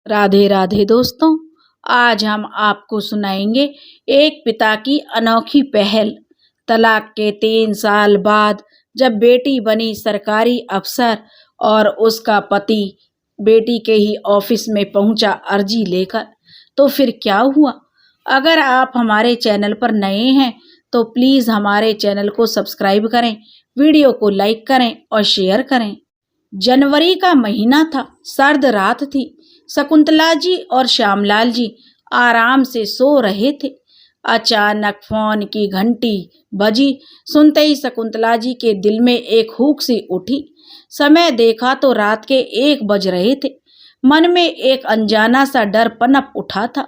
राधे राधे दोस्तों। आज हम आपको सुनाएंगे एक पिता की अनोखी पहल। तलाक के 3 साल बाद जब बेटी बनी सरकारी अफसर और उसका पति बेटी के ही ऑफिस में पहुंचा अर्जी लेकर, तो फिर क्या हुआ। अगर आप हमारे चैनल पर नए हैं तो प्लीज़ हमारे चैनल को सब्सक्राइब करें, वीडियो को लाइक करें और शेयर करें। जनवरी का महीना था, सर्द रात थी। शकुंतला जी और श्यामलाल जी आराम से सो रहे थे। अचानक फोन की घंटी बजी। सुनते ही शकुंतला जी के दिल में एक हुक सी उठी। समय देखा तो रात के 1 बज रहे थे। मन में एक अनजाना सा डर पनप उठा था।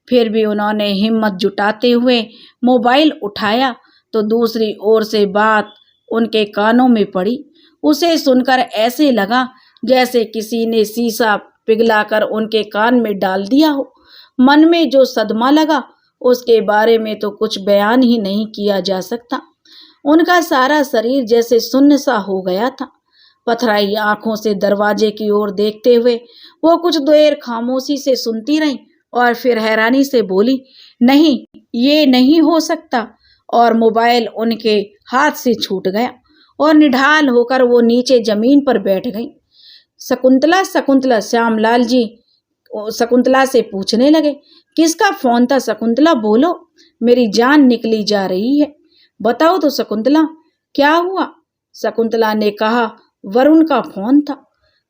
फिर भी उन्होंने हिम्मत जुटाते हुए मोबाइल उठाया तो दूसरी ओर से बात उनके कानों में पड़ी। उसे सुनकर ऐसे लगा जैसे किसी ने शीशा पिघलाकर उनके कान में डाल दिया हो। मन में जो सदमा लगा उसके बारे में तो कुछ बयान ही नहीं किया जा सकता। उनका सारा शरीर जैसे सुन्न सा हो गया था। पथराई आंखों से दरवाजे की ओर देखते हुए वो कुछ देर खामोशी से सुनती रही और फिर हैरानी से बोली, नहीं, ये नहीं हो सकता। और मोबाइल उनके हाथ से छूट गया और निढाल होकर वो नीचे जमीन पर बैठ गई। शकुंतला शकुंतला श्यामलाल जी शकुंतला से पूछने लगे, किसका फोन था शकुंतला, बोलो, मेरी जान निकली जा रही है। बताओ तो शकुंतला, क्या हुआ। शकुंतला ने कहा, वरुण का फोन था।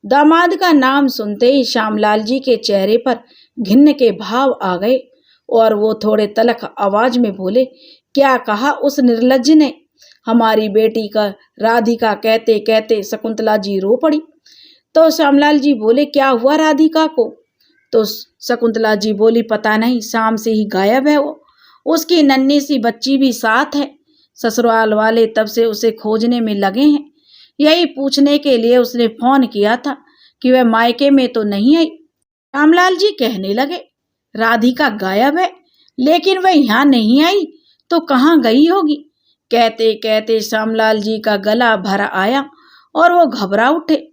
दामाद का नाम सुनते ही श्यामलाल जी के चेहरे पर घिन्न के भाव आ गए और वो थोड़े तलख आवाज में बोले, क्या कहा उस निर्लज्ज ने। हमारी बेटी का राधिका कहते कहते शकुंतला जी रो पड़ी। तो श्यामलाल जी बोले, क्या हुआ राधिका को। तो शकुंतला जी बोली, पता नहीं, शाम से ही गायब है वो। उसकी नन्ही सी बच्ची भी साथ है। ससुराल वाले तब से उसे खोजने में लगे हैं। यही पूछने के लिए उसने फोन किया था कि वह मायके में तो नहीं आई। श्यामलाल जी कहने लगे, राधिका गायब है, लेकिन वह यहाँ नहीं आई तो कहाँ गई होगी। कहते कहते श्यामलाल जी का गला भर आया और वो घबरा उठे।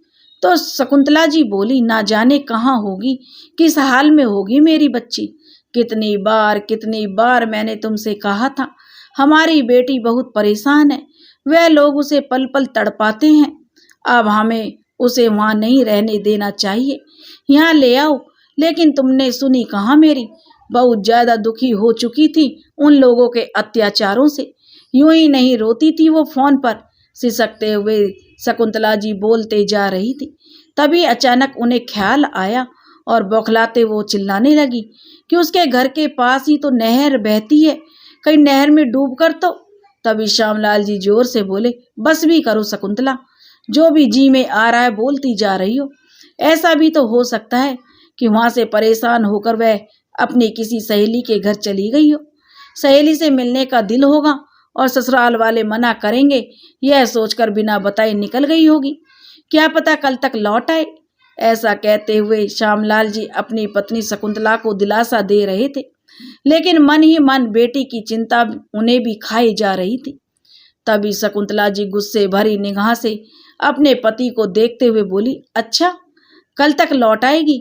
तो शकुंतला जी बोली, ना जाने कहाँ होगी, किस हाल में होगी मेरी बच्ची। कितनी बार मैंने तुमसे कहा था, हमारी बेटी बहुत परेशान है, वह लोग उसे पल पल तड़पाते हैं। अब हमें उसे वहाँ नहीं रहने देना चाहिए, यहाँ ले आओ। लेकिन तुमने सुनी कहाँ मेरी। बहुत ज्यादा दुखी हो चुकी थी उन लोगों के अत्याचारों से। यूं ही नहीं रोती थी वो फोन पर। सिसकते हुए शकुंतला जी बोलते जा रही थी। तभी अचानक उन्हें ख्याल आया और बौखलाते वो चिल्लाने लगी कि उसके घर के पास ही तो नहर बहती है, कहीं नहर में डूब कर तो। तभी श्यामलाल जी जोर से बोले, बस भी करो शकुंतला, जो भी जी में आ रहा है बोलती जा रही हो। ऐसा भी तो हो सकता है कि वहां से परेशान होकर वह अपनी किसी सहेली के घर चली गई हो। सहेली से मिलने का दिल होगा और ससुराल वाले मना करेंगे, यह सोचकर बिना बताए निकल गई होगी। क्या पता कल तक लौट आए। ऐसा कहते हुए श्यामलाल जी अपनी पत्नी शकुंतला को दिलासा दे रहे थे, लेकिन मन ही मन बेटी की चिंता उन्हें भी खाई जा रही थी। तभी शकुंतला जी गुस्से भरी निगाह से अपने पति को देखते हुए बोली, अच्छा, कल तक लौट आएगी।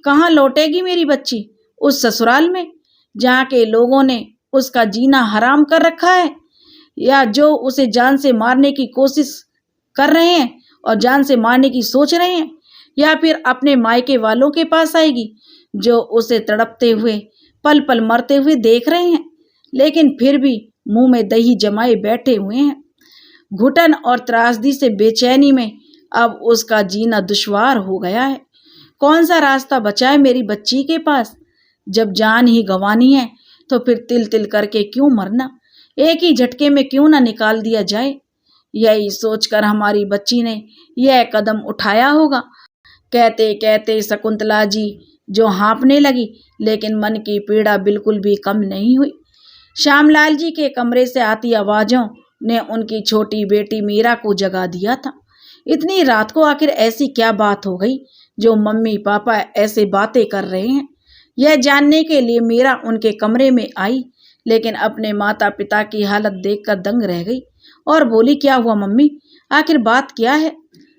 कहाँ लौटेगी मेरी बच्ची, उस ससुराल में जहाँ के लोगों ने उसका जीना हराम कर रखा है, या जो उसे जान से मारने की कोशिश कर रहे हैं और जान से मारने की सोच रहे हैं, या फिर अपने मायके वालों के पास आएगी जो उसे तड़पते हुए पल पल मरते हुए देख रहे हैं, लेकिन फिर भी मुंह में दही जमाए बैठे हुए हैं। घुटन और त्रासदी से बेचैनी में अब उसका जीना दुश्वार हो गया है। कौन सा रास्ता बचा है मेरी बच्ची के पास। जब जान ही गंवानी है तो फिर तिल तिल करके क्यों मरना, एक ही झटके में क्यों ना निकाल दिया जाए। यही सोचकर हमारी बच्ची ने यह कदम उठाया होगा। कहते कहते शकुंतला जी जो हाँफने लगी, लेकिन मन की पीड़ा बिल्कुल भी कम नहीं हुई। श्यामलाल जी के कमरे से आती आवाजों ने उनकी छोटी बेटी मीरा को जगा दिया था। इतनी रात को आखिर ऐसी क्या बात हो गई जो मम्मी पापा ऐसे बातें कर रहे हैं। यह जानने के लिए मीरा उनके कमरे में आई, लेकिन अपने माता पिता की हालत देखकर दंग रह गई और बोली, क्या हुआ मम्मी, आखिर बात क्या है।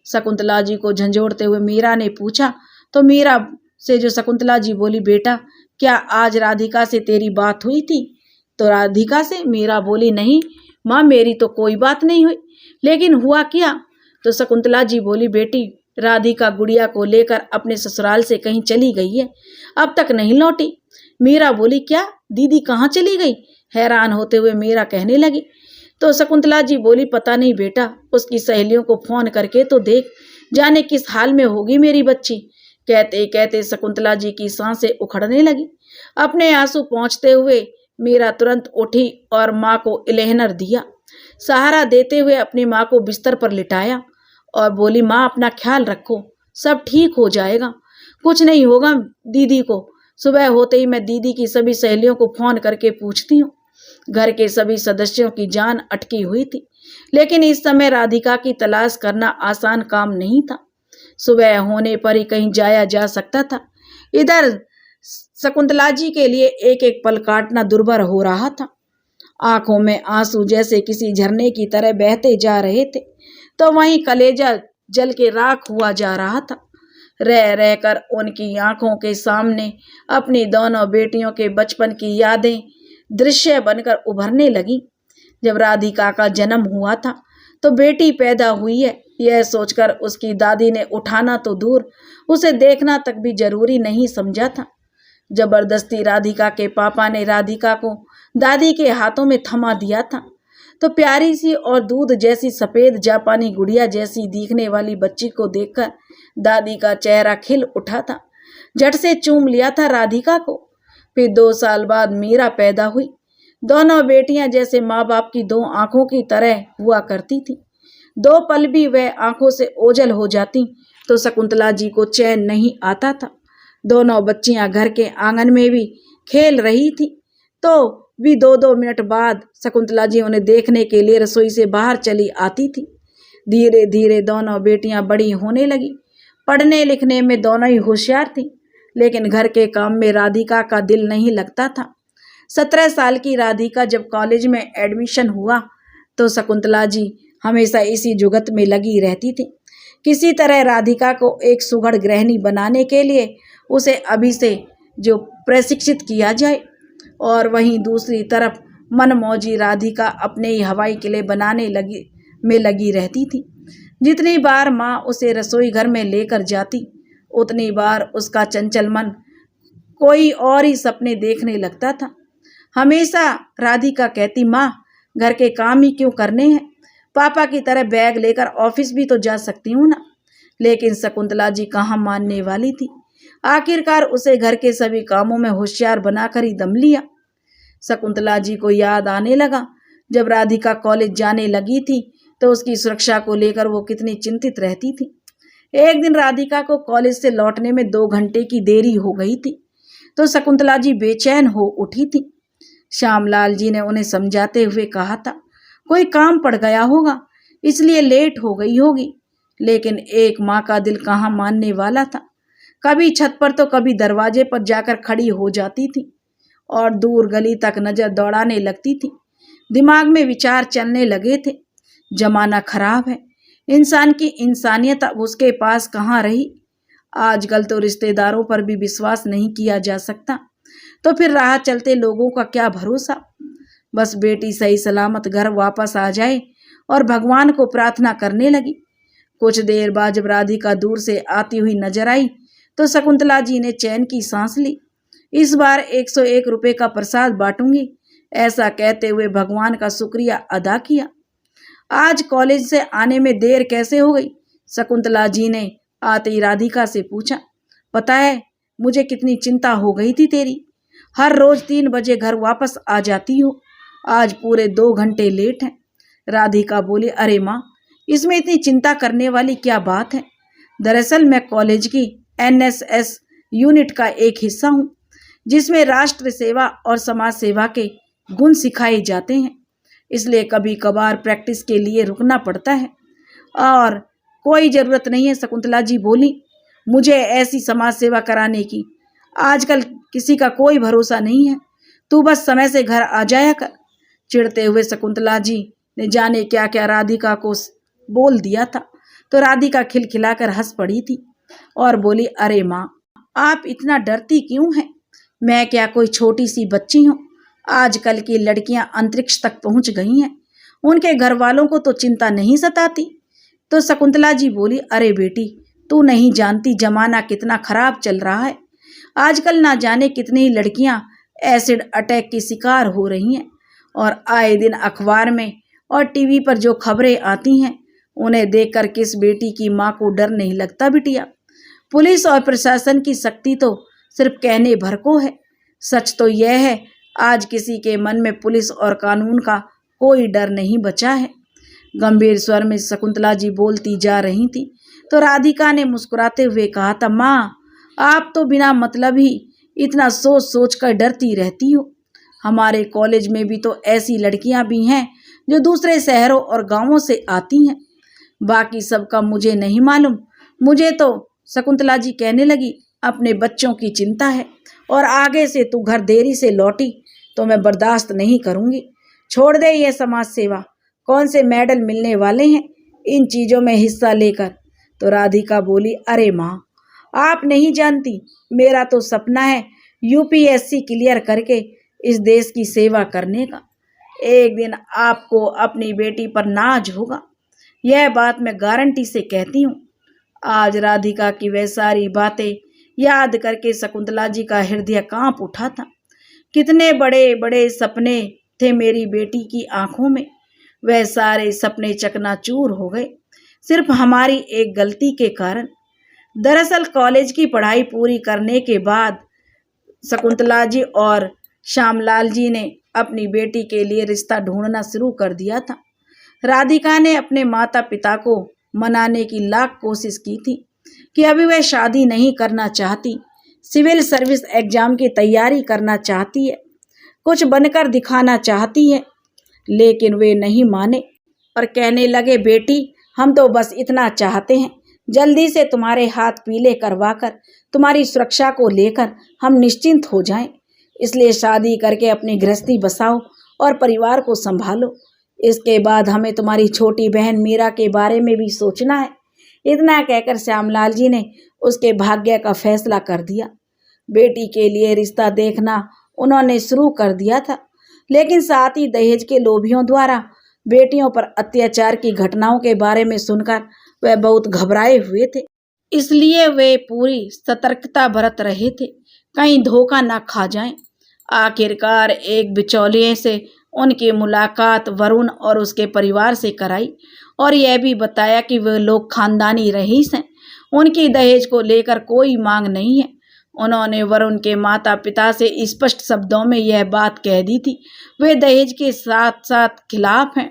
शकुंतला जी को झंझोड़ते हुए मीरा ने पूछा तो मीरा से जो शकुंतला जी बोली, बेटा क्या आज राधिका से तेरी बात हुई थी? तो राधिका से मीरा बोली, नहीं माँ, मेरी तो कोई बात नहीं हुई, लेकिन हुआ क्या? तो शकुंतला जी बोली, बेटी राधिका गुड़िया को लेकर अपने ससुराल से कहीं चली गई है, अब तक नहीं लौटी। मीरा बोली, क्या दीदी कहाँ चली गई? हैरान होते हुए मीरा कहने लगी। तो शकुंतला जी बोली, पता नहीं बेटा, उसकी सहेलियों को फोन करके तो देख, जाने किस हाल में होगी मेरी बच्ची। कहते कहते शकुंतला जी की सांसें उखड़ने लगी। अपने आंसू पहुंचते हुए मीरा तुरंत उठी और माँ को इलेहनर दिया। सहारा देते हुए अपनी माँ को बिस्तर पर लिटाया और बोली, माँ अपना ख्याल रखो, सब ठीक हो जाएगा, कुछ नहीं होगा दीदी को। सुबह होते ही मैं दीदी की सभी सहेलियों को फोन करके पूछती हूँ। घर के सभी सदस्यों की जान अटकी हुई थी, लेकिन इस समय राधिका की तलाश करना आसान काम नहीं था। सुबह होने पर ही कहीं जाया जा सकता था। इधर शकुंतला जी के लिए एक एक पल काटना दुर्भर हो रहा था। आंखों में आंसू जैसे किसी झरने की तरह बहते जा रहे थे, तो वहीं कलेजा जल के राख हुआ जा रहा था। रह रहकर उनकी आंखों के सामने अपनी दोनों बेटियों के बचपन की यादें दृश्य बनकर उभरने लगी। जब राधिका का जन्म हुआ था तो बेटी पैदा हुई है, यह सोचकर उसकी दादी ने उठाना तो दूर, उसे देखना तक भी जरूरी नहीं समझा था। जबरदस्ती राधिका के पापा ने राधिका को दादी के हाथों में थमा दिया था, तो प्यारी सी और दूध जैसी सफेद जापानी गुड़िया जैसी दिखने वाली बच्ची को देखकर दादी का चेहरा खिल उठा था। झट से चूम लिया था राधिका को। फिर 2 साल बाद मीरा पैदा हुई। दोनों बेटियां जैसे माँ बाप की 2 आंखों की तरह हुआ करती थी। 2 पल भी वह आंखों से ओझल हो जाती तो शकुंतला जी को चैन नहीं आता था। दोनों बच्चियां घर के आंगन में भी खेल रही थी, तो भी 2-2 मिनट बाद शकुंतला जी उन्हें देखने के लिए रसोई से बाहर चली आती थी। धीरे धीरे दोनों बेटियां बड़ी होने लगी। पढ़ने लिखने में दोनों ही होशियार थी, लेकिन घर के काम में राधिका का दिल नहीं लगता था। 17 साल की राधिका जब कॉलेज में एडमिशन हुआ तो शकुंतला जी हमेशा इसी जुगत में लगी रहती थी। किसी तरह राधिका को एक सुघड़ गृहिणी बनाने के लिए उसे अभी से जो प्रशिक्षित किया जाए, और वहीं दूसरी तरफ मनमौजी राधिका अपने ही हवाई किले बनाने लगी रहती थी। जितनी बार माँ उसे रसोई घर में लेकर जाती, उतनी बार उसका चंचल मन कोई और ही सपने देखने लगता था। हमेशा राधिका कहती, माँ घर के काम ही क्यों करने हैं, पापा की तरह बैग लेकर ऑफिस भी तो जा सकती हूँ ना। लेकिन शकुंतला जी कहाँ मानने वाली थी। आखिरकार उसे घर के सभी कामों में होशियार बनाकर ही दम लिया। शकुंतला जी को याद आने लगा, जब राधिका कॉलेज जाने लगी थी तो उसकी सुरक्षा को लेकर वो कितनी चिंतित रहती थी। एक दिन राधिका को कॉलेज से लौटने में 2 घंटे की देरी हो गई थी, तो शकुंतला जी बेचैन हो उठी थी। श्यामलाल जी ने उन्हें समझाते हुए कहा था, कोई काम पड़ गया होगा इसलिए लेट हो गई होगी। लेकिन एक माँ का दिल कहाँ मानने वाला था। कभी छत पर तो कभी दरवाजे पर जाकर खड़ी हो जाती थी और दूर गली तक नजर दौड़ाने लगती थी। दिमाग में विचार चलने लगे थे, जमाना खराब है, इंसान की इंसानियत अब उसके पास कहाँ रही। आजकल तो रिश्तेदारों पर भी विश्वास नहीं किया जा सकता, तो फिर राह चलते लोगों का क्या भरोसा। बस बेटी सही सलामत घर वापस आ जाए और भगवान को प्रार्थना करने लगी। कुछ देर बाद जब राधिका दूर से आती हुई नजर आई तो शकुंतला जी ने चैन की सांस ली। इस बार 101 रुपए का प्रसाद बांटूंगी, ऐसा कहते हुए भगवान का शुक्रिया अदा किया। आज कॉलेज से आने में देर कैसे हो गई, शकुंतला जी ने आते ही राधिका से पूछा। पता है मुझे कितनी चिंता हो गई थी तेरी, हर रोज 3 बजे घर वापस आ जाती हो, आज पूरे 2 घंटे लेट हैं। राधिका बोली, अरे माँ इसमें इतनी चिंता करने वाली क्या बात है। दरअसल मैं कॉलेज की NSS यूनिट का एक हिस्सा हूँ, जिसमें राष्ट्र सेवा और समाज सेवा के गुण सिखाए जाते हैं, इसलिए कभी कभार प्रैक्टिस के लिए रुकना पड़ता है। और कोई ज़रूरत नहीं है, शकुंतला जी बोली, मुझे ऐसी समाज सेवा कराने की। आजकल किसी का कोई भरोसा नहीं है, तू बस समय से घर आ जाया कर। चिढ़ते हुए शकुंतला जी ने जाने क्या क्या राधिका को बोल दिया था, तो राधिका खिलखिलाकर हंस पड़ी थी और बोली, अरे माँ आप इतना डरती क्यों हैं? मैं क्या कोई छोटी सी बच्ची हूँ? आजकल की लड़कियां अंतरिक्ष तक पहुंच गई हैं। उनके घर वालों को तो चिंता नहीं सताती। तो शकुंतला जी बोली, अरे बेटी, तू नहीं जानती जमाना कितना खराब चल रहा है। आजकल ना जाने कितनी लड़कियां एसिड अटैक की शिकार हो रही हैं और आए दिन अखबार में और टीवी पर जो खबरें आती हैं उन्हें देखकर किस बेटी की माँ को डर नहीं लगता बिटिया। पुलिस और प्रशासन की शक्ति तो सिर्फ कहने भर को है। सच तो यह है आज किसी के मन में पुलिस और कानून का कोई डर नहीं बचा है। गंभीर स्वर में शकुंतला जी बोलती जा रही थी तो राधिका ने मुस्कुराते हुए कहा था, माँ, आप तो बिना मतलब ही इतना सोच सोच कर डरती रहती हो। हमारे कॉलेज में भी तो ऐसी लड़कियां भी हैं जो दूसरे शहरों और गांवों से आती हैं। बाकी सबका मुझे नहीं मालूम। मुझे तो, शकुंतला जी कहने लगी, अपने बच्चों की चिंता है और आगे से तू घर देरी से लौटी तो मैं बर्दाश्त नहीं करूंगी। छोड़ दे ये समाज सेवा। कौन से मेडल मिलने वाले हैं इन चीज़ों में हिस्सा लेकर? तो राधिका बोली, अरे माँ, आप नहीं जानती, मेरा तो सपना है यूपीएससी क्लियर करके इस देश की सेवा करने का। एक दिन आपको अपनी बेटी पर नाज होगा, यह बात मैं गारंटी से कहती हूँ। आज राधिका की वह सारी बातें याद करके शकुंतला जी का हृदय कांप उठा था। कितने बड़े बड़े सपने थे मेरी बेटी की आंखों में, वह सारे सपने चकनाचूर हो गए सिर्फ हमारी एक गलती के कारण। दरअसल कॉलेज की पढ़ाई पूरी करने के बाद शकुंतला जी और श्यामलाल जी ने अपनी बेटी के लिए रिश्ता ढूंढना शुरू कर दिया था। राधिका ने अपने माता पिता को मनाने की लाख कोशिश की थी कि अभी वह शादी नहीं करना चाहती, सिविल सर्विस एग्जाम की तैयारी करना चाहती है, कुछ बनकर दिखाना चाहती है, लेकिन वे नहीं माने और कहने लगे, बेटी, हम तो बस इतना चाहते हैं जल्दी से तुम्हारे हाथ पीले करवाकर तुम्हारी सुरक्षा को लेकर हम निश्चिंत हो जाएं। इसलिए शादी करके अपनी गृहस्थी बसाओ और परिवार को संभालो। इसके बाद हमें तुम्हारी छोटी बहन मीरा के बारे में भी सोचना है। इतना कहकर श्यामलाल जी ने उसके भाग्य का फैसला कर दिया। बेटी के लिए रिश्ता देखना उन्होंने शुरू कर दिया था, लेकिन साथ ही दहेज के लोभियों द्वारा बेटियों पर अत्याचार की घटनाओं के बारे में सुनकर वह बहुत घबराए हुए थे। इसलिए वे पूरी सतर्कता बरत रहे थे, कहीं धोखा ना खा जाएं। आखिरकार एक बिचौलिए से उनकी मुलाकात वरुण और उसके परिवार से कराई और यह भी बताया कि वे लोग खानदानी रईस हैं, उनकी दहेज को लेकर कोई मांग नहीं है। उन्होंने वरुण के माता पिता से स्पष्ट शब्दों में यह बात कह दी थी, वे दहेज के साथ साथ खिलाफ हैं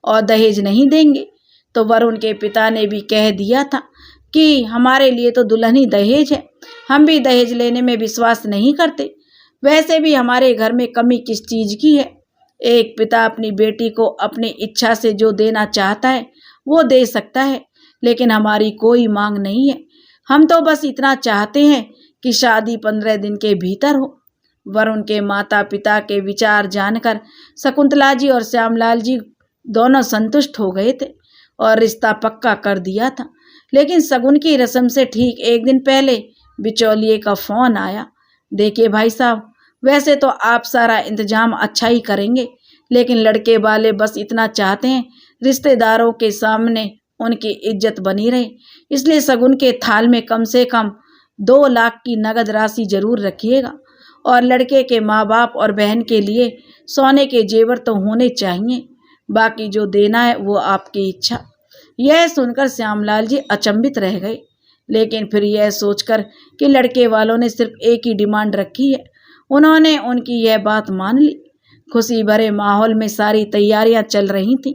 और दहेज नहीं देंगे। तो वरुण के पिता ने भी कह दिया था कि हमारे लिए तो दुल्हन ही दहेज है, हम भी दहेज लेने में विश्वास नहीं करते। वैसे भी हमारे घर में कमी किस चीज़ की है? एक पिता अपनी बेटी को अपनी इच्छा से जो देना चाहता है वो दे सकता है, लेकिन हमारी कोई मांग नहीं है। हम तो बस इतना चाहते हैं कि शादी 15 दिन के भीतर हो। वरुण के माता पिता के विचार जानकर शकुंतला जी और श्यामलाल जी दोनों संतुष्ट हो गए थे और रिश्ता पक्का कर दिया था। लेकिन शगुन की रस्म से ठीक एक दिन पहले बिचौलिए का फ़ोन आया। देखिए भाई साहब, वैसे तो आप सारा इंतजाम अच्छा ही करेंगे, लेकिन लड़के वाले बस इतना चाहते हैं रिश्तेदारों के सामने उनकी इज्जत बनी रहे, इसलिए शगुन के थाल में कम से कम 2 लाख की नगद राशि जरूर रखिएगा और लड़के के माँ बाप और बहन के लिए सोने के जेवर तो होने चाहिए, बाकी जो देना है वो आपकी इच्छा। यह सुनकर श्यामलाल जी अचंभित रह गए, लेकिन फिर यह सोचकर कि लड़के वालों ने सिर्फ एक ही डिमांड रखी है, उन्होंने उनकी यह बात मान ली। खुशी भरे माहौल में सारी तैयारियां चल रही थीं,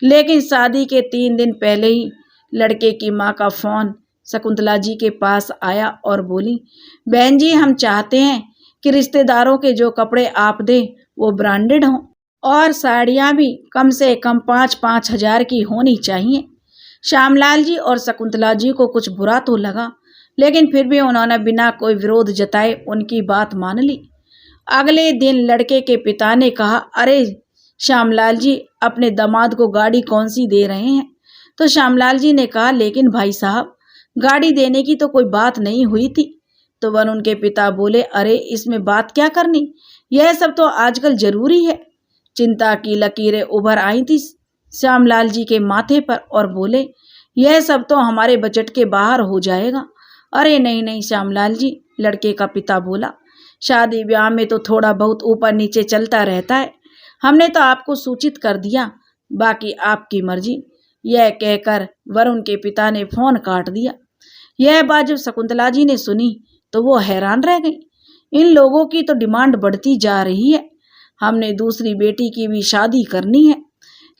लेकिन शादी के 3 दिन पहले ही लड़के की माँ का फ़ोन शकुंतला जी के पास आया और बोली, बहन जी, हम चाहते हैं कि रिश्तेदारों के जो कपड़े आप दें वो ब्रांडेड हों और साड़ियाँ भी कम से कम 5-5 हज़ार की होनी चाहिए। श्यामलाल जी और शकुंतला जी को कुछ बुरा तो लगा, लेकिन फिर भी उन्होंने बिना कोई विरोध जताए उनकी बात मान ली। अगले दिन लड़के के पिता ने कहा, अरे श्यामलाल जी, अपने दामाद को गाड़ी कौन सी दे रहे हैं? तो श्यामलाल जी ने कहा, लेकिन भाई साहब, गाड़ी देने की तो कोई बात नहीं हुई थी, तो वरुण के पिता बोले, अरे इसमें बात क्या करनी, यह सब तो आजकल जरूरी है। चिंता की लकीरें उभर आई थी श्यामलाल जी के माथे पर और बोले, यह सब तो हमारे बजट के बाहर हो जाएगा। अरे नहीं नहीं श्यामलाल जी, लड़के का पिता बोला, शादी ब्याह में तो थोड़ा बहुत ऊपर नीचे चलता रहता है, हमने तो आपको सूचित कर दिया, बाकी आपकी मर्जी। यह कहकर वरुण के पिता ने फोन काट दिया। यह बात जब शकुंतला जी ने सुनी तो वो हैरान रह गई। इन लोगों की तो डिमांड बढ़ती जा रही है, हमने दूसरी बेटी की भी शादी करनी है।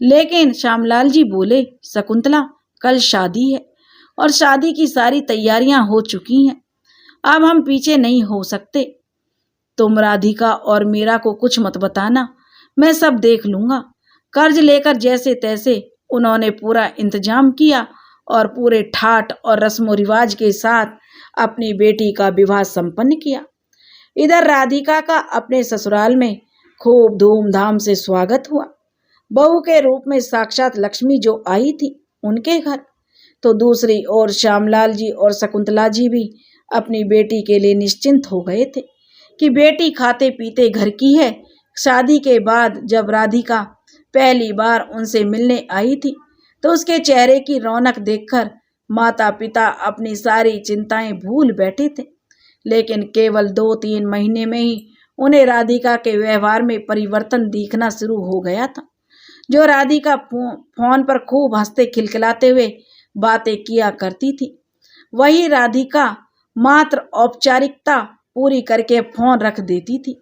लेकिन श्यामलाल जी बोले, शकुंतला कल शादी है और शादी की सारी तैयारियां हो चुकी हैं, अब हम पीछे नहीं हो सकते। तुम राधिका और मीरा को कुछ मत बताना, मैं सब देख लूंगा। कर्ज लेकर जैसे तैसे उन्होंने पूरा इंतजाम किया और पूरे ठाट और रस्म रिवाज के साथ अपनी बेटी का विवाह संपन्न किया। इधर राधिका का अपने ससुराल में खूब धूमधाम से स्वागत हुआ। बहू के रूप में साक्षात लक्ष्मी जो आई थी उनके घर, तो दूसरी ओर श्यामलाल जी और शकुंतला जी भी अपनी बेटी के लिए निश्चिंत हो गए थे कि बेटी खाते पीते घर की है। शादी के बाद जब राधिका पहली बार उनसे मिलने आई थी तो उसके चेहरे की रौनक देखकर माता पिता अपनी सारी चिंताएं भूल बैठे थे। लेकिन केवल 2-3 महीने में ही उन्हें राधिका के व्यवहार में परिवर्तन दिखना शुरू हो गया था। जो राधिका फोन पर खूब हंसते खिलखिलाते हुए बातें किया करती थी, वही राधिका मात्र औपचारिकता पूरी करके फोन रख देती थी।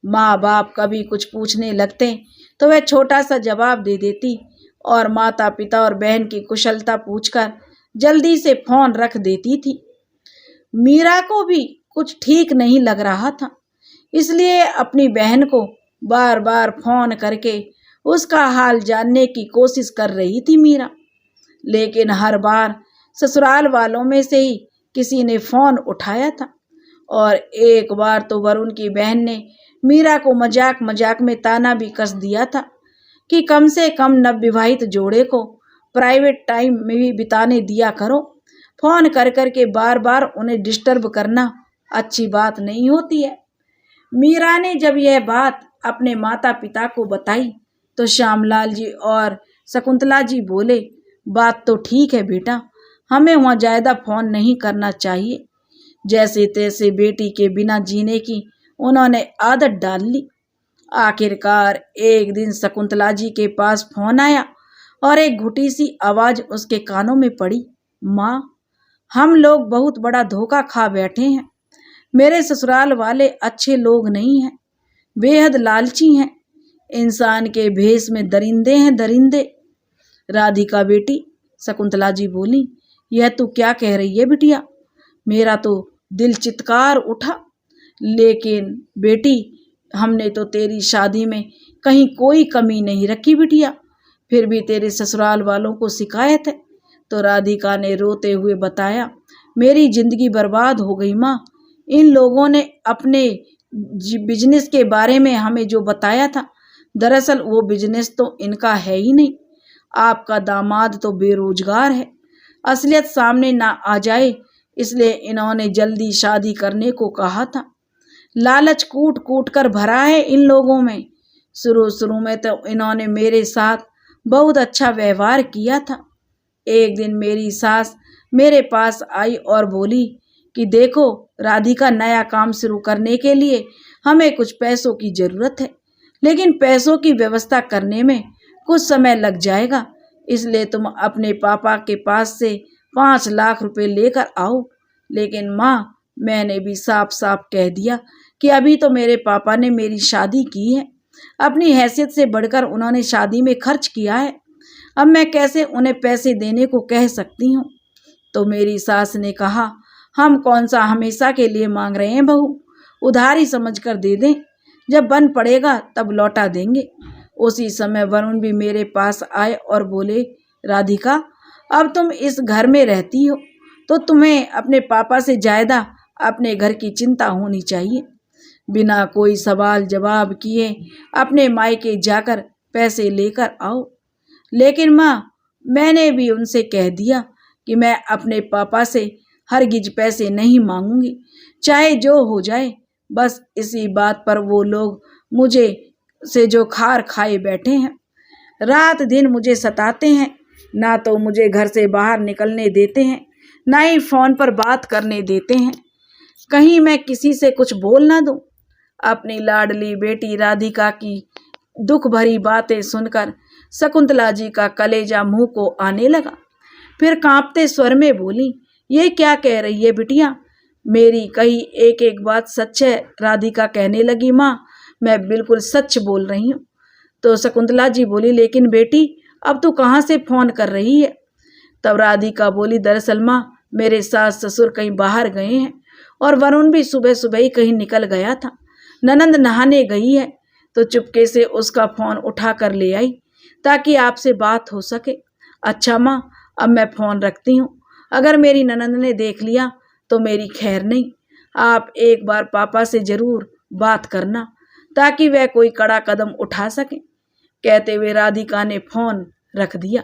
माँ बाप कभी कुछ पूछने लगते तो वह छोटा सा जवाब दे देती और माता पिता और बहन की कुशलता पूछकर जल्दी से फोन रख देती थी। मीरा को भी कुछ ठीक नहीं लग रहा था, इसलिए अपनी बहन को बार बार फोन करके उसका हाल जानने की कोशिश कर रही थी मीरा। लेकिन हर बार ससुराल वालों में से ही किसी ने फोन उठाया था और एक बार तो वरुण की बहन ने मीरा को मजाक मजाक में ताना भी कस दिया था कि कम से कम नवविवाहित जोड़े को प्राइवेट टाइम में भी बिताने दिया करो, फोन कर कर के बार बार उन्हें डिस्टर्ब करना अच्छी बात नहीं होती है। मीरा ने जब यह बात अपने माता पिता को बताई तो श्यामलाल जी और शकुंतला जी बोले, बात तो ठीक है बेटा, हमें वहाँ ज़्यादा फोन नहीं करना चाहिए। जैसे तैसे बेटी के बिना जीने की उन्होंने आदत डाल ली। आखिरकार एक दिन शकुंतला जी के पास फोन आया और एक घुटी सी आवाज उसके कानों में पड़ी, माँ हम लोग बहुत बड़ा धोखा खा बैठे हैं। मेरे ससुराल वाले अच्छे लोग नहीं हैं, बेहद लालची हैं, इंसान के भेष में दरिंदे हैं दरिंदे। राधिका बेटी, शकुंतला जी बोली, यह तू क्या कह रही है बिटिया, मेरा तो दिल चित्कार उठा। लेकिन बेटी हमने तो तेरी शादी में कहीं कोई कमी नहीं रखी बिटिया, फिर भी तेरे ससुराल वालों को शिकायत है। तो राधिका ने रोते हुए बताया, मेरी जिंदगी बर्बाद हो गई माँ, इन लोगों ने अपने बिजनेस के बारे में हमें जो बताया था, दरअसल वो बिजनेस तो इनका है ही नहीं। आपका दामाद तो बेरोजगार है, असलियत सामने ना आ जाए इसलिए इन्होंने जल्दी शादी करने को कहा था। लालच कूट कूट कर भरा है इन लोगों में। शुरू शुरू में तो इन्होंने मेरे साथ बहुत अच्छा व्यवहार किया था। एक दिन मेरी सास मेरे पास आई और बोली कि देखो राधिका, नया काम शुरू करने के लिए हमें कुछ पैसों की ज़रूरत है, लेकिन पैसों की व्यवस्था करने में कुछ समय लग जाएगा, इसलिए तुम अपने पापा के पास से 5 लाख रुपए लेकर आओ। लेकिन माँ, मैंने भी साफ साफ कह दिया कि अभी तो मेरे पापा ने मेरी शादी की है, अपनी हैसियत से बढ़कर उन्होंने शादी में खर्च किया है, अब मैं कैसे उन्हें पैसे देने को कह सकती हूँ। तो मेरी सास ने कहा, हम कौन सा हमेशा के लिए मांग रहे हैं बहू, उधारी समझ कर दे दें, जब बन पड़ेगा तब लौटा देंगे। उसी समय वरुण भी मेरे पास आए और बोले, राधिका अब तुम इस घर में रहती हो तो तुम्हें अपने पापा से ज़्यादा अपने घर की चिंता होनी चाहिए। बिना कोई सवाल जवाब किए अपने मायके जाकर पैसे लेकर आओ। लेकिन माँ, मैंने भी उनसे कह दिया कि मैं अपने पापा से हरगिज पैसे नहीं मांगूंगी, चाहे जो हो जाए। बस इसी बात पर वो लोग मुझे से जो खार खाए बैठे हैं। रात दिन मुझे सताते हैं, ना तो मुझे घर से बाहर निकलने देते हैं, ना ही फोन पर बात करने देते हैं। कहीं मैं किसी से कुछ बोल ना दूं। अपनी लाडली बेटी राधिका की दुख भरी बातें सुनकर शकुंतला जी का कलेजा मुंह को आने लगा। फिर कांपते स्वर में बोली, ये क्या कह रही है बिटिया? मेरी कही एक एक बात सच है। राधिका कहने लगी, माँ मैं बिल्कुल सच बोल रही हूँ। तो शकुंतला जी बोली, लेकिन बेटी अब तू कहाँ से फोन कर रही है? तब राधिका बोली, दरअसल माँ मेरे सास ससुर कहीं बाहर गए हैं और वरुण भी सुबह सुबह ही कहीं निकल गया था। ननंद नहाने गई है तो चुपके से उसका फोन उठा कर ले आई ताकि आपसे बात हो सके। अच्छा माँ अब मैं फोन रखती हूँ। अगर मेरी ननंद ने देख लिया तो मेरी खैर नहीं। आप एक बार पापा से जरूर बात करना ताकि वह कोई कड़ा कदम उठा सके। कहते हुए राधिका ने फोन रख दिया।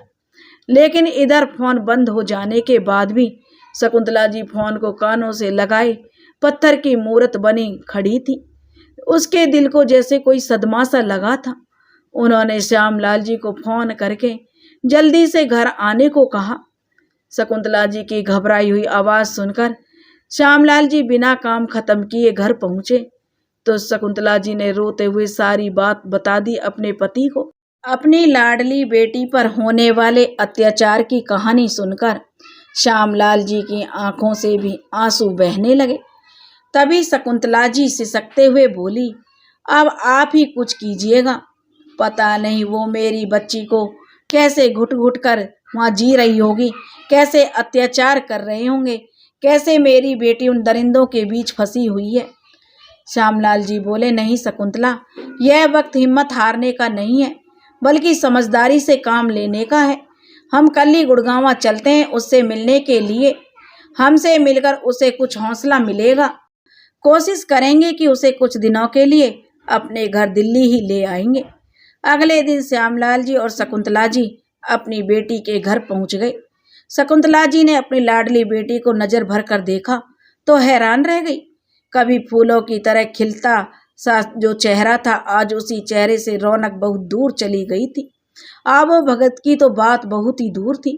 लेकिन इधर फोन बंद हो जाने के बाद भी शकुंतला जी फोन को कानों से लगाए पत्थर की मूरत बनी खड़ी थी। उसके दिल को जैसे कोई सदमा सा लगा था। उन्होंने श्यामलाल जी को फोन करके जल्दी से घर आने को कहा। शकुंतला जी की घबराई हुई आवाज सुनकर श्यामलाल जी बिना काम खत्म किए घर पहुंचे तो शकुंतला जी ने रोते हुए सारी बात बता दी अपने पति को। अपनी लाडली बेटी पर होने वाले अत्याचार की कहानी सुनकर श्यामलाल जी की आंखों से भी आंसू बहने लगे। तभी शकुंतला जी सिसकते हुए बोली, अब आप ही कुछ कीजिएगा। पता नहीं वो मेरी बच्ची को कैसे घुट घुट कर वहाँ जी रही होगी, कैसे अत्याचार कर रहे होंगे, कैसे मेरी बेटी उन दरिंदों के बीच फंसी हुई है। श्यामलाल जी बोले, नहीं शकुंतला, यह वक्त हिम्मत हारने का नहीं है बल्कि समझदारी से काम लेने का है। हम कल ही गुड़गांव चलते हैं उससे मिलने के लिए। हमसे मिलकर उसे कुछ हौसला मिलेगा। कोशिश करेंगे कि उसे कुछ दिनों के लिए अपने घर दिल्ली ही ले आएंगे। अगले दिन श्यामलाल जी और शकुंतला जी अपनी बेटी के घर पहुंच गए। शकुंतला जी ने अपनी लाडली बेटी को नजर भर कर देखा तो हैरान रह गई। कभी फूलों की तरह खिलता सा जो चेहरा था, आज उसी चेहरे से रौनक बहुत दूर चली गई थी। आवो भगत की तो बात बहुत ही दूर थी।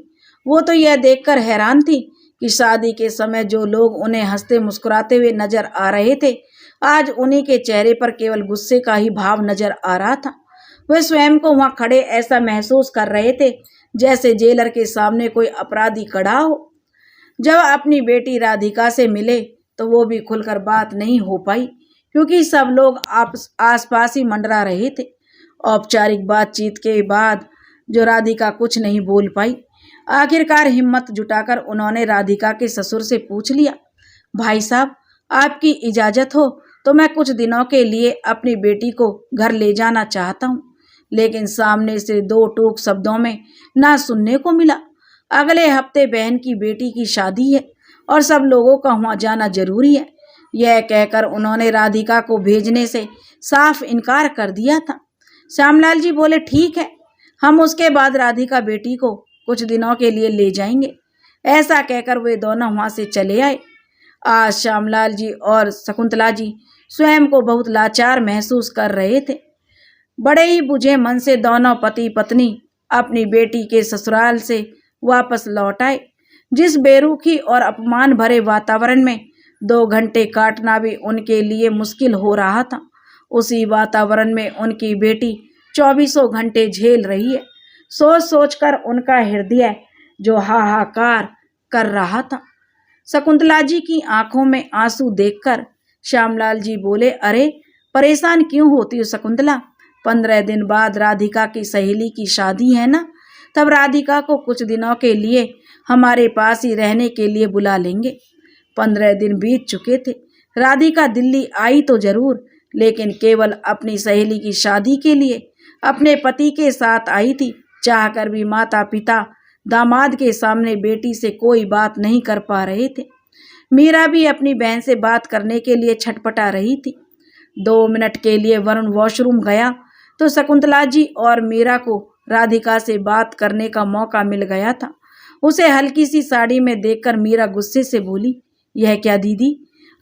वो तो यह देखकर हैरान थी कि शादी के समय जो लोग उन्हें हंसते मुस्कुराते हुए नजर आ रहे थे, आज उन्हीं के चेहरे पर केवल गुस्से का ही भाव नजर आ रहा था। वे स्वयं को वहां खड़े ऐसा महसूस कर रहे थे जैसे जेलर के सामने कोई अपराधी खड़ा हो। जब अपनी बेटी राधिका से मिले तो वो भी खुलकर बात नहीं हो पाई क्योंकि सब लोग आसपास ही मंडरा रहे थे। औपचारिक बातचीत के बाद जो राधिका कुछ नहीं बोल पाई। आखिरकार हिम्मत जुटाकर उन्होंने राधिका के ससुर से पूछ लिया, भाई साहब आपकी इजाजत हो तो मैं कुछ दिनों के लिए अपनी बेटी को घर ले जाना चाहता हूँ। लेकिन सामने से दो टूक शब्दों में ना सुनने को मिला। अगले हफ्ते बहन की बेटी की शादी है और सब लोगों का वहाँ जाना जरूरी है। यह कहकर उन्होंने राधिका को भेजने से साफ इनकार कर दिया था। श्यामलाल जी बोले, ठीक है, हम उसके बाद राधिका बेटी को कुछ दिनों के लिए ले जाएंगे। ऐसा कहकर वे दोनों वहां से चले आए। आज श्यामलाल जी और शकुंतला जी स्वयं को बहुत लाचार महसूस कर रहे थे। बड़े ही बुझे मन से दोनों पति पत्नी अपनी बेटी के ससुराल से वापस लौट आए। जिस बेरुखी और अपमान भरे वातावरण में 2 घंटे काटना भी उनके लिए मुश्किल हो रहा था, उसी वातावरण में उनकी बेटी 24 घंटे झेल रही है। सोच सोचकर उनका हृदय जो हाहाकार कर रहा था। शकुंतला जी की आंखों में आंसू देखकर श्यामलाल जी बोले, अरे परेशान क्यों होती हो शकुंतला? 15 दिन बाद राधिका की सहेली की शादी है ना, तब राधिका को कुछ दिनों के लिए हमारे पास ही रहने के लिए बुला लेंगे। 15 दिन बीत चुके थे। राधिका दिल्ली आई तो जरूर, लेकिन केवल अपनी सहेली की शादी के लिए। अपने पति के साथ आई थी। चाहकर भी माता पिता दामाद के सामने बेटी से कोई बात नहीं कर पा रहे थे। मीरा भी अपनी बहन से बात करने के लिए छटपटा रही थी। 2 मिनट के लिए वरुण वॉशरूम गया तो शकुंतला जी और मीरा को राधिका से बात करने का मौका मिल गया था। उसे हल्की सी साड़ी में देखकर मीरा गुस्से से बोली, यह क्या दीदी,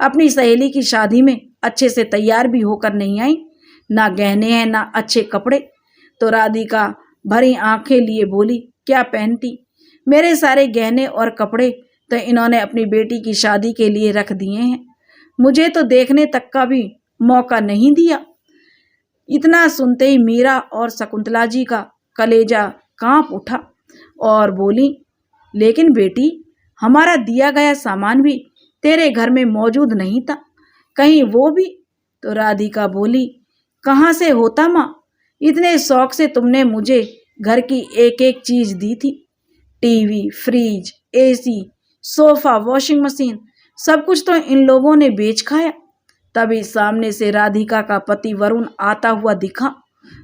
अपनी सहेली की शादी में अच्छे से तैयार भी होकर नहीं आई, ना गहने हैं ना अच्छे कपड़े। तो राधिका भरी आंखें लिए बोली, क्या पहनती? मेरे सारे गहने और कपड़े तो इन्होंने अपनी बेटी की शादी के लिए रख दिए हैं, मुझे तो देखने तक का भी मौका नहीं दिया। इतना सुनते ही मीरा और शकुंतला जी का कलेजा कांप उठा और बोली, लेकिन बेटी, हमारा दिया गया सामान भी तेरे घर में मौजूद नहीं था, कहीं वो भी? तो राधिका बोली, कहाँ से होता माँ, इतने शौक से तुमने मुझे घर की एक एक चीज दी थी, TV, fridge, AC, sofa, washing machine, सब कुछ तो इन लोगों ने बेच खाया। तभी सामने से राधिका का पति वरुण आता हुआ दिखा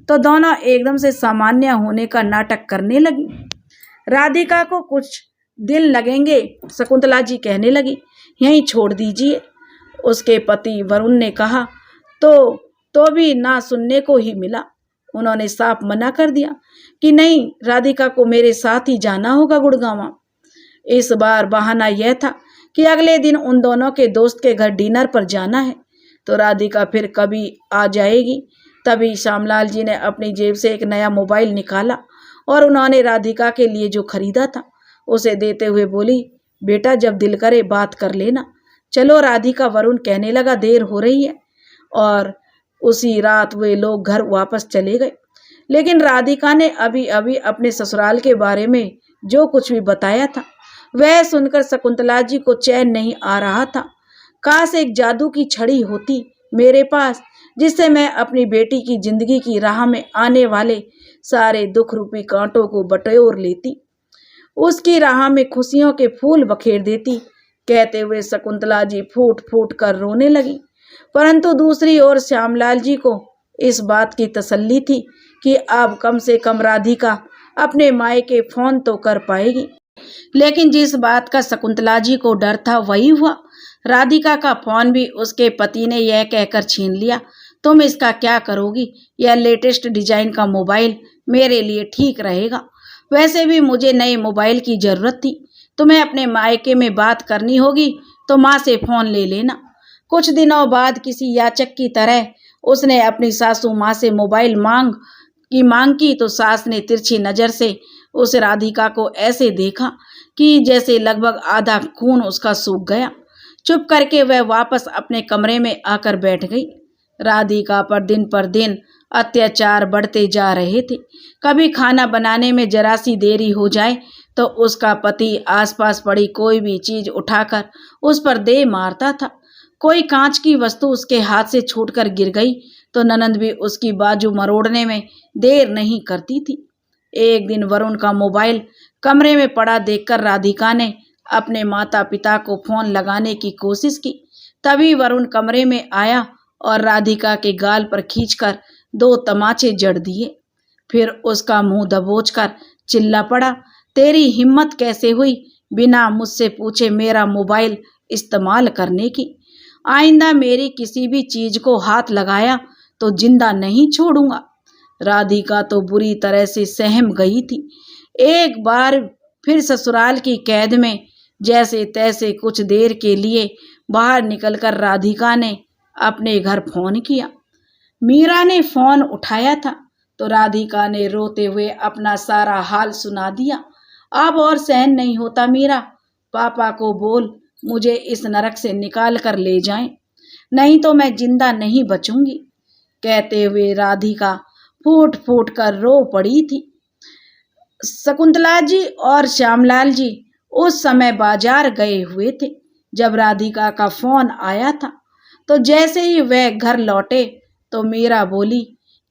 तो दोनों एकदम से सामान्य होने का नाटक करने लगी। राधिका को कुछ दिन लगेंगे, शकुंतला जी कहने लगी, यहीं छोड़ दीजिए। उसके पति वरुण ने कहा तो भी ना सुनने को ही मिला। उन्होंने साफ मना कर दिया कि नहीं, राधिका को मेरे साथ ही जाना होगा गुड़गांव। इस बार बहाना यह था कि अगले दिन उन दोनों के दोस्त के घर डिनर पर जाना है, तो राधिका फिर कभी आ जाएगी। तभी श्यामलाल जी ने अपनी जेब से एक नया मोबाइल निकाला और उन्होंने राधिका के लिए जो खरीदा था उसे देते हुए बोली, बेटा जब दिल करे बात कर लेना। चलो राधिका, वरुण कहने लगा, देर हो रही है। और उसी रात वे लोग घर वापस चले गए। लेकिन राधिका ने अभी अभी अपने ससुराल के बारे में जो कुछ भी बताया था वह सुनकर शकुंतला जी को चैन नहीं आ रहा था। काश एक जादू की छड़ी होती मेरे पास, जिससे मैं अपनी बेटी की जिंदगी की राह में आने वाले सारे दुख रूपी कांटों को बटोर लेती, उसकी राह में खुशियों के फूल बखेर देती। कहते हुए शकुंतला जी फूट फूट कर रोने लगी। परंतु दूसरी ओर श्यामलाल जी को इस बात की तसल्ली थी कि अब कम से कम राधिका अपने मायके फोन तो कर पाएगी। लेकिन जिस बात का शकुंतला जी को डर था वही हुआ। राधिका का फोन भी उसके पति ने यह कहकर छीन लिया, तुम इसका क्या करोगी? यह लेटेस्ट डिजाइन का मोबाइल मेरे लिए ठीक रहेगा। वैसे भी मुझे नए मोबाइल की जरूरत थी। तुम्हें अपने मायके में बात करनी होगी तो माँ से फोन ले लेना। कुछ दिनों बाद किसी याचक की तरह उसने अपनी सासू माँ से मोबाइल मांग की तो सास ने तिरछी नजर से उस राधिका को ऐसे देखा कि जैसे लगभग आधा खून उसका सूख गया। चुप करके वह वापस अपने कमरे में आकर बैठ गई। राधिका पर दिन अत्याचार बढ़ते जा रहे थे। कभी खाना बनाने में जरा सी देरी हो जाए तो उसका पति आसपास पड़ी कोई भी चीज उठाकर उस पर दे मारता था। कोई कांच की वस्तु उसके हाथ से छूटकर गिर गई तो ननंद भी उसकी बाजू मरोड़ने में देर नहीं करती थी। एक दिन वरुण का मोबाइल कमरे में पड़ा देखकर राधिका ने अपने माता पिता को फोन लगाने की कोशिश की। तभी वरुण कमरे में आया और राधिका के गाल पर खींचकर 2 तमाचे जड़ दिए। फिर उसका मुंह दबोचकर चिल्ला पड़ा, तेरी हिम्मत कैसे हुई बिना मुझसे पूछे मेरा मोबाइल इस्तेमाल करने की? आइंदा मेरी किसी भी चीज को हाथ लगाया तो जिंदा नहीं छोड़ूंगा। राधिका तो बुरी तरह से सहम गई थी। एक बार फिर ससुराल की कैद में जैसे तैसे कुछ देर के लिए बाहर निकलकर राधिका ने अपने घर फोन किया। मीरा ने फोन उठाया था तो राधिका ने रोते हुए अपना सारा हाल सुना दिया। अब और सहन नहीं होता मीरा, पापा को बोल मुझे इस नरक से निकाल कर ले जाएं, नहीं तो मैं जिंदा नहीं बचूंगी। कहते हुए राधिका फूट फूट कर रो पड़ी थी। शकुंतला जी और श्यामलाल जी उस समय बाजार गए हुए थे। जब राधिका का फोन आया था तो जैसे ही वह घर लौटे तो मीरा बोली,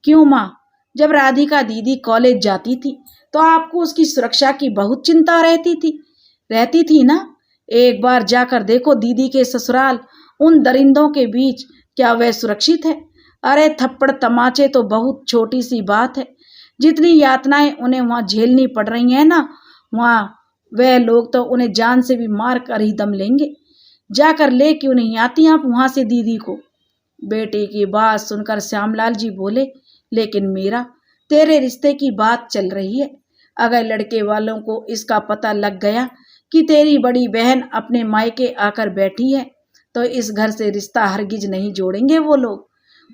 क्यों माँ, जब राधिका दीदी कॉलेज जाती थी तो आपको उसकी सुरक्षा की बहुत चिंता रहती थी ना? एक बार जाकर देखो दीदी के ससुराल, उन दरिंदों के बीच क्या वह सुरक्षित है? अरे थप्पड़ तमाचे तो बहुत छोटी सी बात है, जितनी यातनाएं उन्हें वहां झेलनी पड़ रही हैं ना, वहां वह लोग तो उन्हें जान से भी मार कर ही दम लेंगे। जाकर ले क्यों नहीं आती आप वहां से दीदी को? बेटे की बात सुनकर श्यामलाल जी बोले, लेकिन मीरा, तेरे रिश्ते की बात चल रही है। अगर लड़के वालों को इसका पता लग गया कि तेरी बड़ी बहन अपने मायके आकर बैठी है तो इस घर से रिश्ता हरगिज नहीं जोड़ेंगे वो लोग।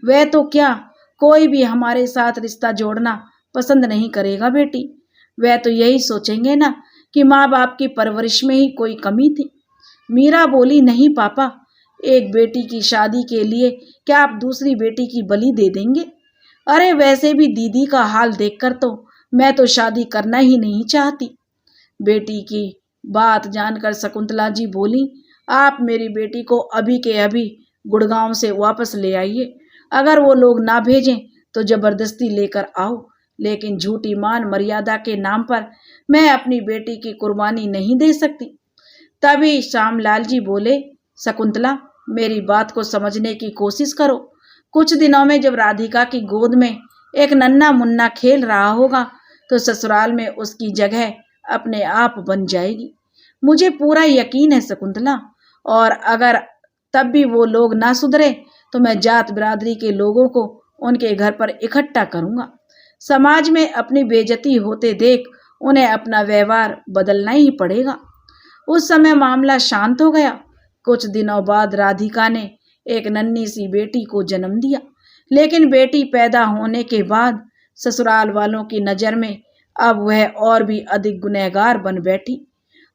वह तो क्या, कोई भी हमारे साथ रिश्ता जोड़ना पसंद नहीं करेगा बेटी। वह तो यही सोचेंगे ना कि माँ बाप की परवरिश में ही कोई कमी थी। मीरा बोली, नहीं पापा, एक बेटी की शादी के लिए क्या आप दूसरी बेटी की बलि दे देंगे? अरे वैसे भी दीदी का हाल देखकर तो मैं तो शादी करना ही नहीं चाहती। बेटी की बात जानकर शकुंतला जी बोली, आप मेरी बेटी को अभी के अभी गुड़गांव से वापस ले आइए। अगर वो लोग ना भेजें तो जबरदस्ती लेकर आओ, लेकिन झूठी मान मर्यादा के नाम पर मैं अपनी बेटी की कुर्बानी नहीं दे सकती। तभी श्यामलाल जी बोले, शकुंतला, मेरी बात को समझने की कोशिश करो। कुछ दिनों में जब राधिका की गोद में एक नन्हा मुन्ना खेल रहा होगा तो ससुराल में उसकी जगह अपने आप बन जाएगी। मुझे पूरा यकीन है शकुंतला, और अगर तब भी वो लोग ना सुधरे तो मैं जात बिरादरी के लोगों को उनके घर पर इकट्ठा करूंगा। समाज में अपनी बेइज्जती होते देख उन्हें अपना व्यवहार बदलना ही पड़ेगा। उस समय मामला शांत हो गया। कुछ दिनों बाद राधिका ने एक नन्ही सी बेटी को जन्म दिया, लेकिन बेटी पैदा होने के बाद ससुराल वालों की नज़र में अब वह और भी अधिक गुनहगार बन बैठी।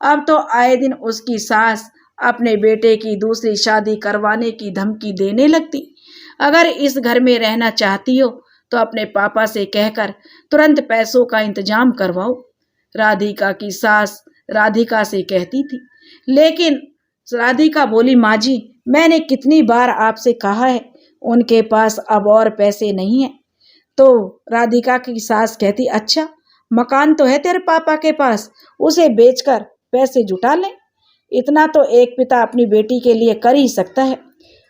अब तो आए दिन उसकी सास अपने बेटे की दूसरी शादी करवाने की धमकी देने लगती। अगर इस घर में रहना चाहती हो तो अपने पापा से कहकर तुरंत पैसों का इंतजाम करवाओ, राधिका की सास राधिका से कहती थी। लेकिन राधिका बोली, माँ जी, मैंने कितनी बार आपसे कहा है, उनके पास अब और पैसे नहीं है। तो राधिका की सास कहती, अच्छा, मकान तो है तेरे पापा के पास, उसे बेचकर पैसे जुटा ले। इतना तो एक पिता अपनी बेटी के लिए कर ही सकता है।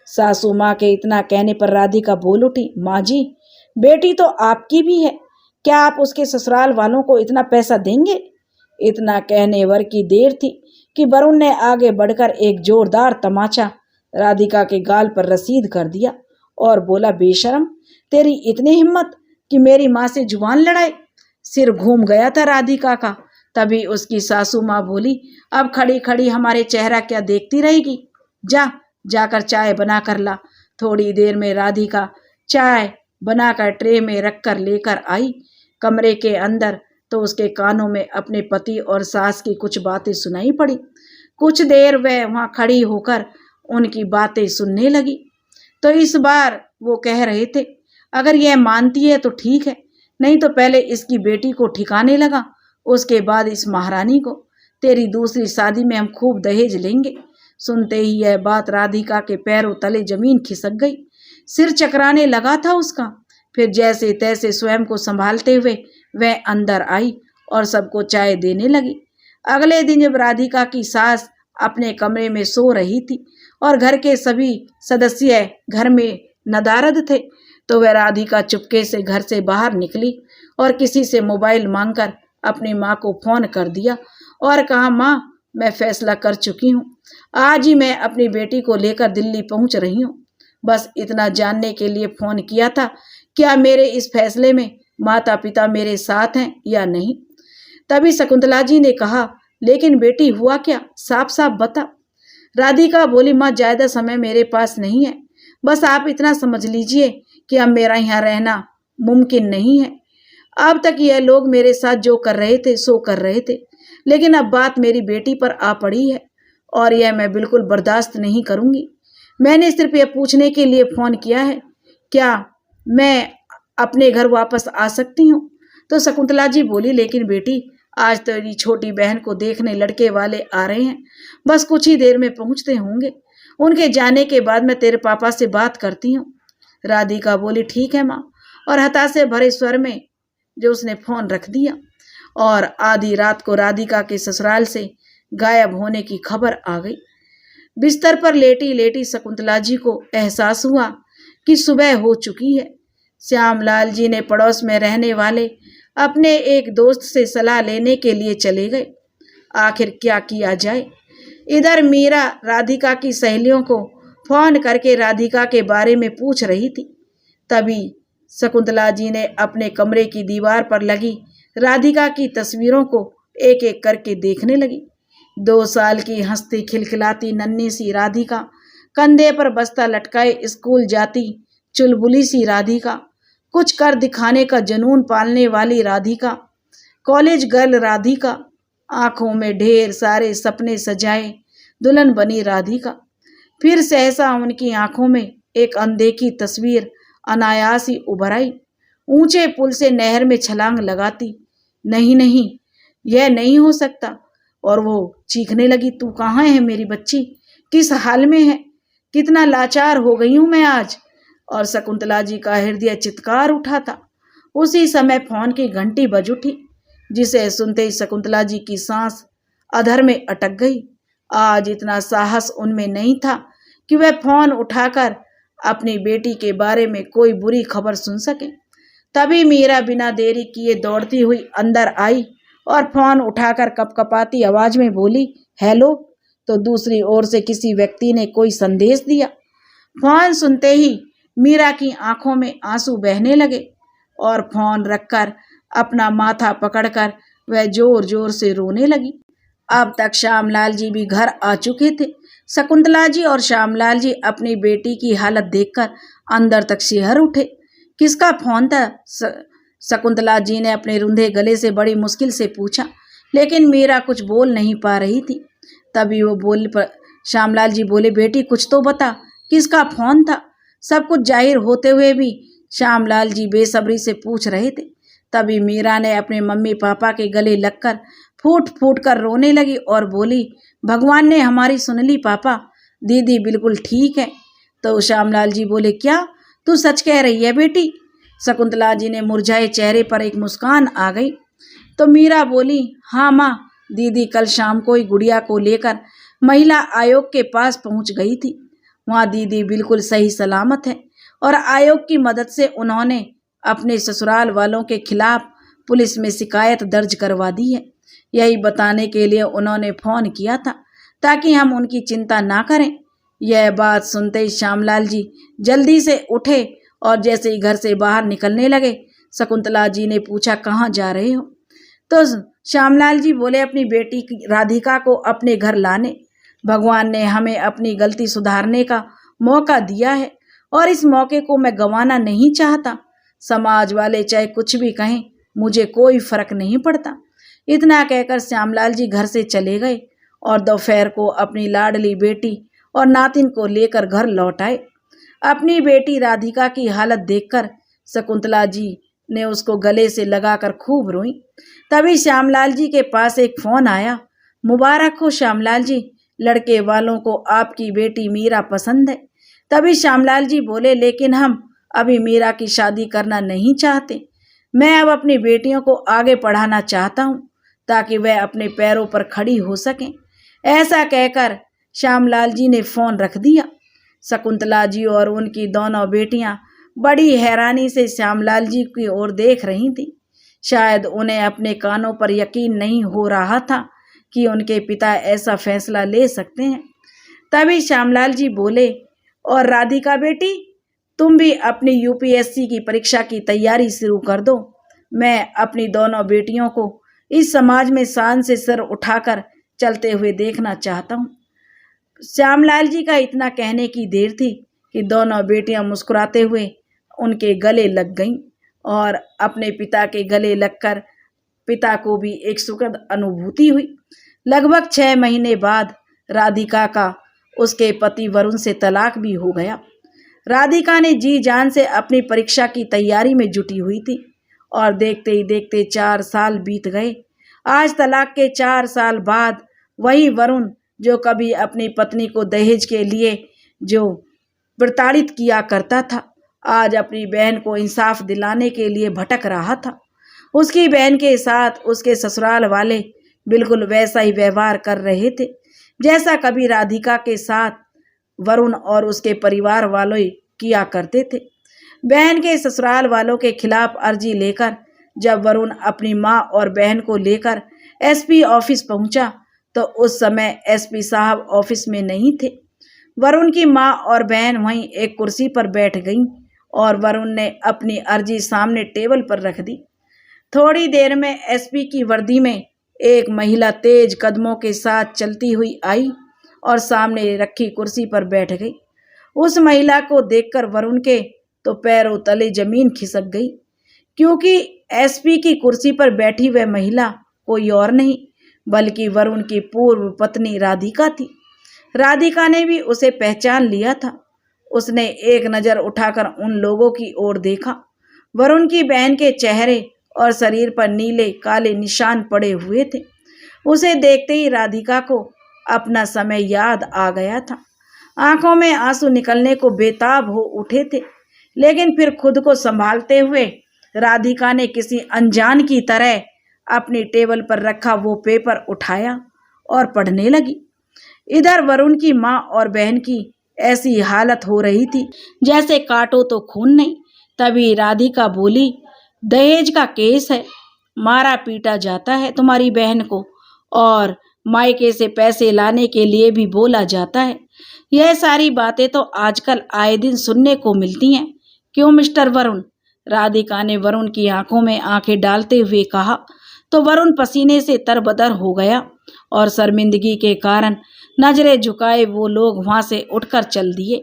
सासू माँ के इतना कहने पर राधिका बोल उठी, माँ जी, बेटी तो आपकी भी है, क्या आप उसके ससुराल वालों को इतना पैसा देंगे? इतना कहने भर की देर थी कि वरुण ने आगे बढ़कर एक जोरदार तमाचा राधिका के गाल पर रसीद कर दिया और बोला, बेशरम, तेरी इतनी हिम्मत कि मेरी माँ से जुबान लड़ाए। सिर घूम गया था राधिका का। तभी उसकी सासू माँ बोली, अब खड़ी खड़ी हमारे चेहरा क्या देखती रहेगी, जाकर चाय बना कर ला। थोड़ी देर में राधिका चाय बनाकर ट्रे में रखकर लेकर आई। कमरे के अंदर तो उसके कानों में अपने पति और सास की कुछ बातें सुनाई पड़ी। कुछ देर वह वहां खड़ी होकर उनकी बातें सुनने लगी। तो इस बार वो कह रहे थे, अगर यह मानती है तो ठीक है, नहीं तो पहले इसकी बेटी को ठिकाने लगा, उसके बाद इस महारानी को। तेरी दूसरी शादी में हम खूब दहेज लेंगे। सुनते ही यह बात राधिका के पैरों तले जमीन खिसक गई। सिर चकराने लगा था उसका। फिर जैसे तैसे स्वयं को संभालते हुए वह अंदर आई और सबको चाय देने लगी। अगले दिन जब राधिका की सास अपने कमरे में सो रही थी और घर के सभी सदस्य घर में नदारद थे, तो वह राधिका चुपके से घर से बाहर निकली और किसी से मोबाइल मांगकर अपनी माँ को फोन कर दिया और कहा, माँ, मैं फैसला कर चुकी हूँ, आज ही मैं अपनी बेटी को लेकर दिल्ली पहुँच रही हूँ। बस इतना जानने के लिए फोन किया था, क्या मेरे इस फैसले में माता पिता मेरे साथ हैं या नहीं। तभी शकुंतला जी ने कहा, लेकिन बेटी हुआ क्या, साफ साफ बता। राधिका बोली, माँ, ज्यादा समय मेरे पास नहीं है, बस आप इतना समझ लीजिए कि अब मेरा यहाँ रहना मुमकिन नहीं है। अब तक यह लोग मेरे साथ जो कर रहे थे सो कर रहे थे, लेकिन अब बात मेरी बेटी पर आ पड़ी है और यह मैं बिल्कुल बर्दाश्त नहीं करूंगी। मैंने सिर्फ यह पूछने के लिए फोन किया है, क्या मैं अपने घर वापस आ सकती हूँ। तो शकुंतला जी बोली, लेकिन बेटी, आज तेरी छोटी बहन को देखने लड़के वाले आ रहे हैं, बस कुछ ही देर में पहुंचते होंगे। उनके जाने के बाद मैं तेरे पापा से बात करती हूँ। राधिका बोली, ठीक है माँ, और हताशे भरे स्वर में जो उसने फोन रख दिया। और आधी रात को राधिका के ससुराल से गायब होने की खबर आ गई। बिस्तर पर लेटी लेटी शकुंतला जी को एहसास हुआ कि सुबह हो चुकी है। श्यामलाल जी ने पड़ोस में रहने वाले अपने एक दोस्त से सलाह लेने के लिए चले गए। आखिर क्या किया जाए। इधर मीरा राधिका की सहेलियों को फोन करके राधिका के बारे में पूछ रही थी। तभी शकुंतला जी ने अपने कमरे की दीवार पर लगी राधिका की तस्वीरों को एक एक करके देखने लगी। 2 साल की हंसती खिलखिलाती नन्ही सी राधिका कंधे पर बस्ता लटकाए स्कूल जाती चुलबुली सी राधिका, कुछ कर दिखाने का जुनून पालने वाली राधिका, कॉलेज गर्ल राधिका, आंखों में ढेर सारे सपने सजाए दुल्हन बनी राधिका। फिर सहसा उनकी आंखों में एक अनदेखी तस्वीर अनायास ही उभर आई। ऊंचे पुल से नहर में छलांग लगाती, नहीं नहीं, यह नहीं हो सकता। और वो चीखने लगी, तू कहाँ है मेरी बच्ची, किस हाल में है, कितना लाचार हो गई हूं मैं आज। और शकुंतला जी का हृदय चित्कार उठा था। उसी समय फोन की घंटी बज उठी, जिसे सुनते ही शकुंतला जी की सांस अधर में अटक गई। आज इतना साहस उनमें नहीं था कि वह फोन उठाकर अपनी बेटी के बारे में कोई बुरी खबर सुन सके। तभी मीरा बिना देरी किए दौड़ती हुई अंदर आई और फोन उठाकर कपकपाती आवाज में बोली, हेलो। तो दूसरी ओर से किसी व्यक्ति ने कोई संदेश दिया। फोन सुनते ही मीरा की आंखों में आंसू बहने लगे और फोन रखकर अपना माथा पकड़कर वह जोर जोर से रोने लगी। अब तक श्यामलाल जी भी घर आ चुके थे। शकुंतला जी और श्यामलाल जी अपनी बेटी की हालत देखकर अंदर तक शिहर उठे। किसका फोन था? शकुंतला जी ने अपने रुंधे गले से बड़ी मुश्किल से पूछा, लेकिन मीरा कुछ बोल नहीं पा रही थी। तभी वो बोल पर श्यामलाल जी बोले, बेटी कुछ तो बता, किसका फोन था? सब कुछ जाहिर होते हुए भी श्यामलाल जी बेसब्री से पूछ रहे थे। तभी मीरा ने अपने मम्मी पापा के गले लगकर फूट फूट कर रोने लगी और बोली, भगवान ने हमारी सुन ली पापा, दीदी बिल्कुल ठीक है। तो श्यामलाल जी बोले, क्या तू सच कह रही है बेटी? शकुंतला जी ने मुरझाए चेहरे पर एक मुस्कान आ गई। तो मीरा बोली, हाँ माँ, दीदी कल शाम को ही गुड़िया को लेकर महिला आयोग के पास पहुंच गई थी। वहाँ दीदी बिल्कुल सही सलामत है और आयोग की मदद से उन्होंने अपने ससुराल वालों के खिलाफ पुलिस में शिकायत दर्ज करवा दी है। यही बताने के लिए उन्होंने फोन किया था, ताकि हम उनकी चिंता ना करें। यह बात सुनते ही श्यामलाल जी जल्दी से उठे और जैसे ही घर से बाहर निकलने लगे, शकुंतला जी ने पूछा, कहाँ जा रहे हो? तो श्यामलाल जी बोले, अपनी बेटी राधिका को अपने घर लाने। भगवान ने हमें अपनी गलती सुधारने का मौका दिया है और इस मौके को मैं गंवाना नहीं चाहता। समाज वाले चाहे कुछ भी कहें, मुझे कोई फर्क नहीं पड़ता। इतना कहकर श्यामलाल जी घर से चले गए और दोपहर को अपनी लाडली बेटी और नातिन को लेकर घर लौट आए। अपनी बेटी राधिका की हालत देखकर शकुंतला जी ने उसको गले से लगाकर खूब रोई। तभी श्यामलाल जी के पास एक फोन आया। मुबारक हो श्यामलाल जी, लड़के वालों को आपकी बेटी मीरा पसंद है। तभी श्यामलाल जी बोले, लेकिन हम अभी मीरा की शादी करना नहीं चाहते। मैं अब अपनी बेटियों को आगे पढ़ाना चाहता हूँ, ताकि वह अपने पैरों पर खड़ी हो सकें। ऐसा कहकर श्यामलाल जी ने फोन रख दिया। शकुंतला जी और उनकी दोनों बेटियां बड़ी हैरानी से श्यामलाल जी की ओर देख रही थीं। शायद उन्हें अपने कानों पर यकीन नहीं हो रहा था कि उनके पिता ऐसा फैसला ले सकते हैं। तभी श्यामलाल जी बोले, और राधिका बेटी, तुम भी अपनी यूपीएससी की परीक्षा की तैयारी शुरू कर दो। मैं अपनी दोनों बेटियों को इस समाज में शान से सर उठाकर चलते हुए देखना चाहता हूँ। श्यामलाल जी का इतना कहने की देर थी कि दोनों बेटियां मुस्कुराते हुए उनके गले लग गईं और अपने पिता के गले लगकर पिता को भी एक सुखद अनुभूति हुई। लगभग 6 महीने बाद राधिका का उसके पति वरुण से तलाक भी हो गया। राधिका ने जी जान से अपनी परीक्षा की तैयारी में जुटी हुई थी और देखते ही देखते 4 साल बीत गए। आज तलाक के 4 साल बाद वही वरुण, जो कभी अपनी पत्नी को दहेज के लिए जो प्रताड़ित किया करता था, आज अपनी बहन को इंसाफ दिलाने के लिए भटक रहा था। उसकी बहन के साथ उसके ससुराल वाले बिल्कुल वैसा ही व्यवहार कर रहे थे जैसा कभी राधिका के साथ वरुण और उसके परिवार वालों किया करते थे। बहन के ससुराल वालों के खिलाफ अर्जी लेकर जब वरुण अपनी माँ और बहन को लेकर एसपी ऑफिस पहुंचा, तो उस समय एसपी साहब ऑफिस में नहीं थे। वरुण की माँ और बहन वहीं एक कुर्सी पर बैठ गईं और वरुण ने अपनी अर्जी सामने टेबल पर रख दी। थोड़ी देर में एसपी की वर्दी में एक महिला तेज कदमों के साथ चलती हुई आई और सामने रखी कुर्सी पर बैठ गई। उस महिला को देखकर वरुण के तो पैरों तले जमीन खिसक गई, क्योंकि एसपी की कुर्सी पर बैठी वह महिला कोई और नहीं बल्कि वरुण की पूर्व पत्नी राधिका थी। राधिका ने भी उसे पहचान लिया था। उसने एक नजर उठाकर उन लोगों की ओर देखा। वरुण की बहन के चेहरे और शरीर पर नीले काले निशान पड़े हुए थे। उसे देखते ही राधिका को अपना समय याद आ गया था। आंखों में आंसू निकलने को बेताब हो उठे थे, लेकिन फिर खुद को संभालते हुए राधिका ने किसी अनजान की तरह अपनी टेबल पर रखा वो पेपर उठाया और पढ़ने लगी। इधर वरुण की माँ और बहन की ऐसी हालत हो रही थी जैसे काटो तो खून नहीं। तभी राधिका बोली, दहेज का केस है, मारा पीटा जाता है तुम्हारी बहन को और मायके से पैसे लाने के लिए भी बोला जाता है। यह सारी बातें तो आजकल आए दिन सुनने को मिलती हैं, क्यों मिस्टर वरुण? राधिका ने वरुण की आंखों में आंखें डालते हुए कहा तो वरुण पसीने से तरबतर हो गया और शर्मिंदगी के कारण नजरें झुकाए वो लोग वहां से उठकर चल दिए।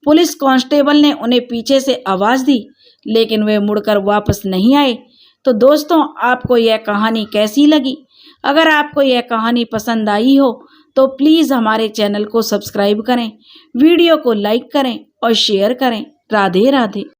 पुलिस कांस्टेबल ने उन्हें पीछे से आवाज दी, लेकिन वे मुड़कर वापस नहीं आए। तो दोस्तों, आपको यह कहानी कैसी लगी? अगर आपको यह कहानी पसंद आई हो तो प्लीज़ हमारे चैनल को सब्सक्राइब करें, वीडियो को लाइक करें और शेयर करें। राधे राधे।